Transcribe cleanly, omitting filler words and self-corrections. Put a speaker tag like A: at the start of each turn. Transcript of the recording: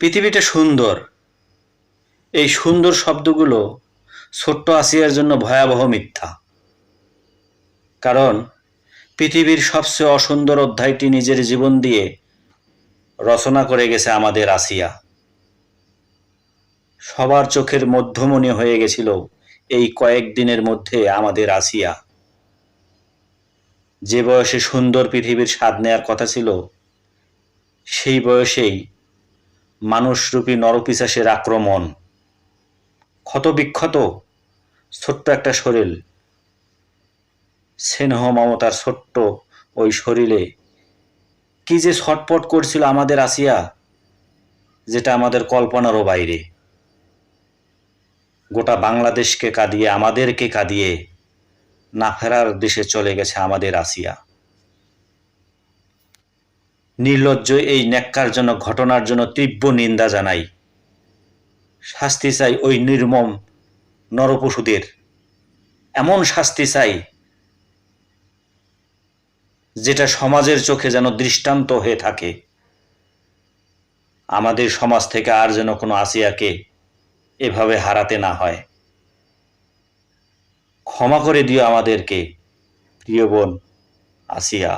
A: পৃথিবীটা সুন্দর। এই সুন্দর শব্দগুলো ছোট্ট আসিয়ার জন্য ভয়াবহ মিথ্যা। কারণ পৃথিবীর সবচেয়ে অসুন্দর অধ্যায়টি নিজের জীবন দিয়ে রচনা করে গেছে আমাদের আসিয়া। সবার চোখের মধ্যমণি হয়ে গেছিল এই কয়েকদিনের মধ্যে আমাদের আসিয়া। যে বয়সে সুন্দর পৃথিবীর স্বাদ নেয়ার কথা ছিল, সেই বয়সেই মানুষরূপী নরপিশাচের আক্রমণ। ক্ষতবিক্ষত ছোট্ট একটা শরীর, স্নেহ মমতার ছোট্ট ওই শরীরে কি যে ছটপট করছিল আমাদের আসিয়া, যেটা আমাদের কল্পনারও বাইরে। গোটা বাংলাদেশকে কাঁদিয়ে, আমাদেরকে কাঁদিয়ে না ফেরার দেশে চলে গেছে আমাদের আসিয়া। নির্লজ্জ এই ন্যাক্কারজনক ঘটনার জন্য তীব্র নিন্দা জানাই। শাস্তি চাই ওই নির্মম নরপশুদের, এমন শাস্তি চাই যেটা সমাজের চোখে যেন দৃষ্টান্ত হয়ে থাকে। আমাদের সমাজ থেকে আর যেন কোনো আসিয়াকে এভাবে হারাতে না হয়। ক্ষমা করে দিও আমাদেরকে, প্রিয় বোন আসিয়া।